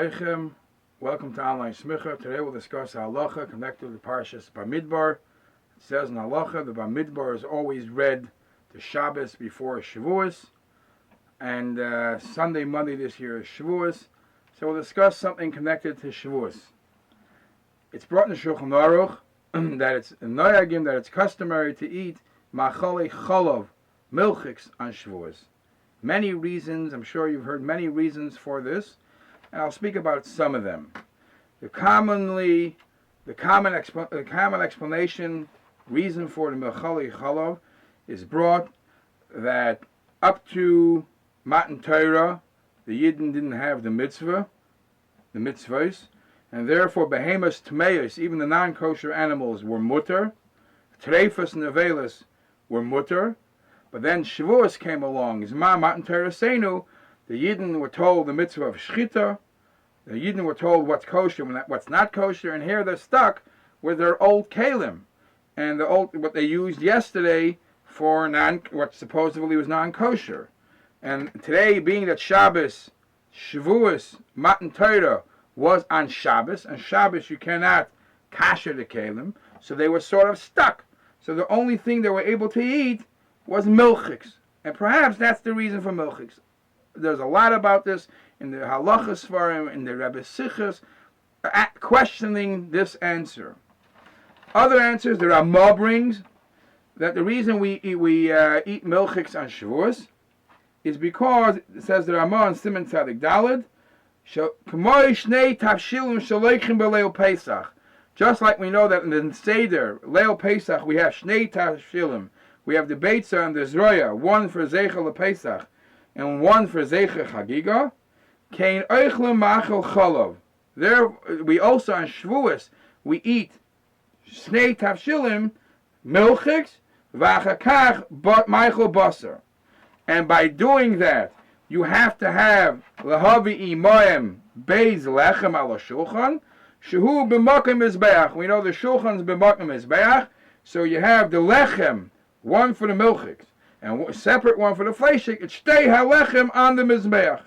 Aleichem. Welcome to Online Smicha. Today we'll discuss halacha connected to the Parshat Bamidbar. It says in halacha the Bamidbar is always read to Shabbos before Shavuos, and Sunday, Monday this year is Shavuos. So we'll discuss something connected to Shavuos. It's brought in the Shulchan Aruch that it's in Noyagim that it's customary to eat machale cholov, milchiks on Shavuos. Many reasons, I'm sure you've heard many reasons for this, and I'll speak about some of them. The common explanation, reason for the machale cholov is brought that up to Matan Torah, the Yidden didn't have the mitzvahs, and therefore behemoths tmeis, even the non-kosher animals, were mutter. Treifas and nevelas were mutter. But then Shavuos came along. Zman Matan Torah Seinu, the Yidden were told the mitzvah of shchita. The Yidden were told what's kosher and what's not kosher, and here they're stuck with their old kalim and what they used yesterday for what supposedly was non-kosher. And today, being that Shabbos, Shavuos, Matan Torah was on Shabbos, and Shabbos you cannot kasher the kalim, so they were sort of stuck. So the only thing they were able to eat was milchiks, and perhaps that's the reason for milchiks. There's a lot about this in the halachas svarim, in the Rebbe Sichos, questioning this answer. Other answers, the Ramah brings that the reason we eat milchiks on Shavuos is because, it says the Ramah in Siman Tzadik Daled, just like we know that in the Seder, Leil Pesach, we have Shnei Tafshilim. We have the Beitza and the Zroya, one for Zeichel Pesach and one for Zeichel Chagiga. Kein Eichlem Machel Cholov. There, we also on Shavuos we eat Shnei Tafshilim, milchiks, v'achakach Michael Basar. And by doing that, you have to have Lahavi Imoyim Beis Lechem ala Shulchan, Shehu b'makom mizbeach. We know the Shulchan's b'makom mizbeach, so you have the Lechem, one for the milchiks, and a separate one for the fleishik. It's shtei halechem on the mizbeach.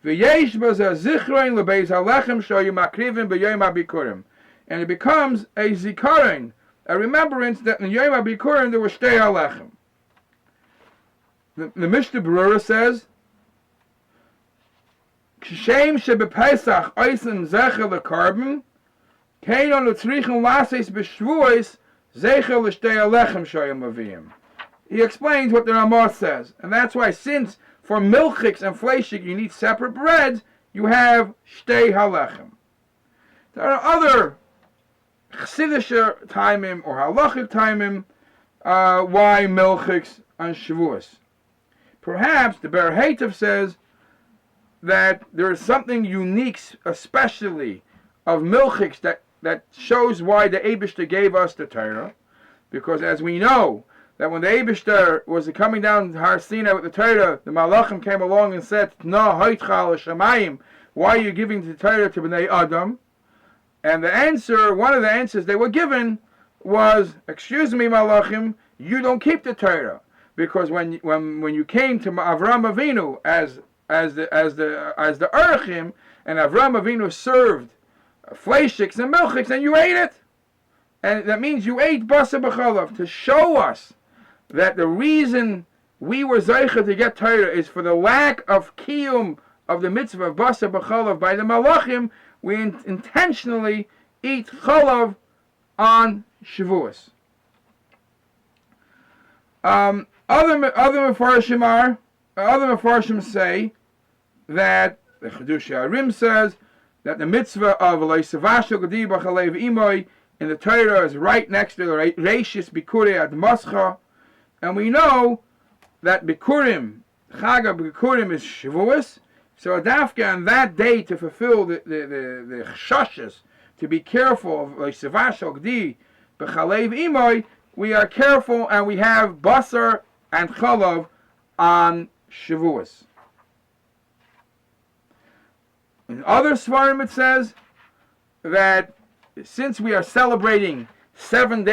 V'yesh b'zeh zichron lebeis halechem shoyu makrivim b'yom habikurim. And it becomes a zikaron, a remembrance that in Yom HaBikurim there was shtei halechem. The Mishnah Berurah says, Kshem shebepesach oisim zecher lekarbon, kein on utzrichen lases b'shvuos zecher l'shtei halechem shoyim avim. He explains what the Ramah says, and that's why since for milchiks and fleishik you need separate breads, you have shtei halechem. There are other chassidische timim or halachic timim why milchiks on Shavuos. Perhaps the Ber Heitev says that there is something unique, especially of milchiks, that shows why the Eibishter gave us the Torah, because as we know that when the Eibishter was coming down to Har Sinai with the Torah, the Malachim came along and said, "Na hoitcha l'shamayim, why are you giving the Torah to Bnei Adam?" And the answer, one of the answers they were given was, "Excuse me, Malachim, you don't keep the Torah, because when you came to Avram Avinu as the Urchim, and Avram Avinu served fleishiks and milchiks, and you ate it, and that means you ate basa b'chalav to show us that the reason we were zeicha to get Torah is for the lack of kiyum of the mitzvah of basa b'chalav by the malachim. We intentionally eat chalav on Shavuos." Other Mefarshim say that the Chedush Arim says that the mitzvah of Leisavashu Gadi B'Chalev Imoy in the Torah is right next to the Reishis Bikurei Ad Mascha, and we know that Bikurim, Chag Bikurim is Shavuos, so Adafka on that day to fulfill the chashas, to be careful of Leisavashu Gadi B'Chalev Imoy, we are careful and we have basar and chalav on Shavuos. In other svarim it says that since we are celebrating 7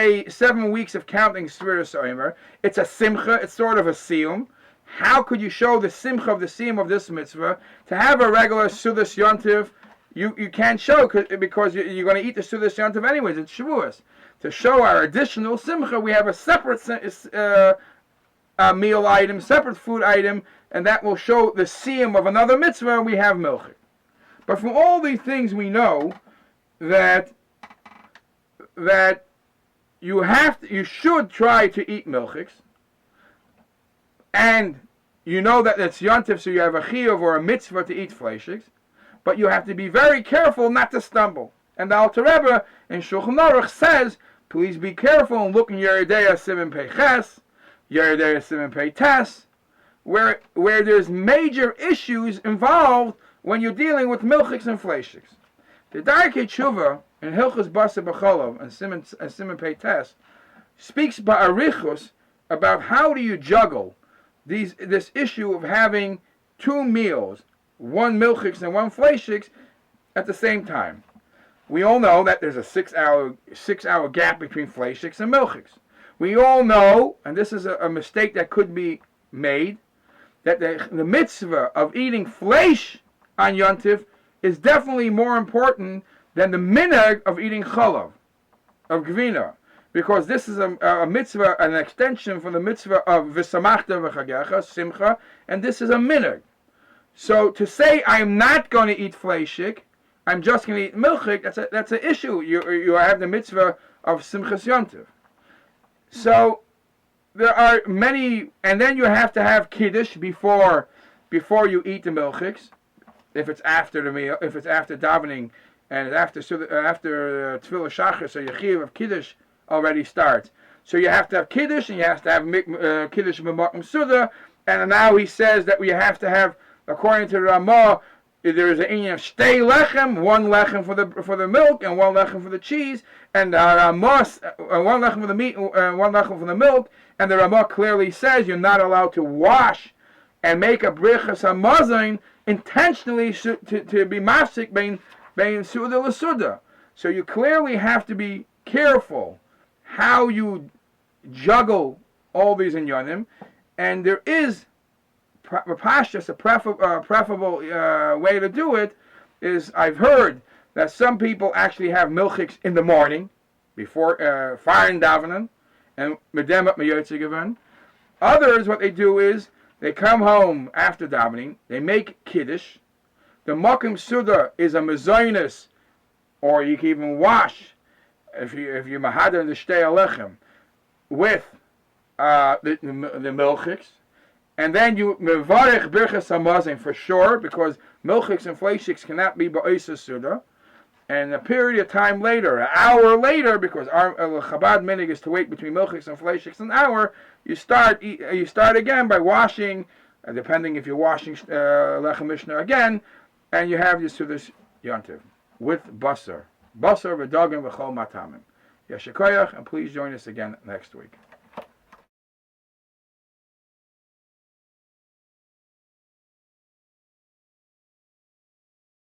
weeks of counting Sfiras Omer, it's a simcha, it's sort of a siyum. How could you show the simcha of the siyum of this mitzvah? To have a regular Sudas Yontiv, you can't show because you're going to eat the Sudas Yantav anyways. It's Shavuos. To show our additional simcha, we have a separate meal item, separate food item, and that will show the siyum of another mitzvah. We have milchik. But from all these things, we know that you should try to eat milchiks, and you know that it's yontif, so you have a chiyuv or a mitzvah to eat fleishiks, but you have to be very careful not to stumble. And the Alter Rebbe in Shulchan Aruch says, please be careful and look in Yeridei Siman Pei Ches, Yeridei Siman Pei Tes, where there's major issues involved when you're dealing with milchiks and fleishiks. The Darkei Tshuva in Hilchos Basa B'Cholov and Siman Pei Tes speaks ba'arichus about how do you juggle this issue of having two meals, one milchiks and one fleishiks, at the same time. We all know that there's a 6 hour gap between fleishiks and milchiks. We all know, and this is a mistake that could be made, that the mitzvah of eating fleish on Yontif is definitely more important than the minhag of eating chalav, of gvina, because this is a mitzvah, an extension from the mitzvah of v'samachta v'chagecha, simcha, and this is a minhag. So to say I'm not going to eat fleishik, I'm just going to eat milchik, that's an issue. You have the mitzvah of simchas yontiv. So there are many, and then you have to have kiddush before you eat the milchiks. If it's after the meal, if it's after davening, and after tefillah shachar, so your chiyuv of kiddush already starts. So you have to have kiddush, and you have to have kiddush b'makom suda, and now he says that we have to have, according to the Ramah, there is an inyan of shtei lechem, one lechem for the milk and one lechem for the cheese, and one lechem for the meat and one lechem for the milk. And the Ramah clearly says you're not allowed to wash and make a brichas hamazon intentionally to be mafsik bein suda l'suda. So you clearly have to be careful how you juggle all these inyanim, and there is Parshat, a preferable way to do it is, I've heard that some people actually have milchiks in the morning before firing davening and medem at meyotze given. Others, what they do is they come home after davening, they make kiddush. The makom suda is a mezainis, or you can even wash if you're mahadar in the shtei alechem with the milchiks. And then you mevarech birchas hamazon for sure, because milchiks and fleishiks cannot be ba'isa suda. And a period of time later, an hour later, because our Chabad minig is to wait between milchiks and fleishiks an hour, you start again by washing, depending if you're washing lechem mishnah again, and you have your sudas yontiv with basar v'dagim v'chol matamim. Yeshikoyach, and please join us again next week.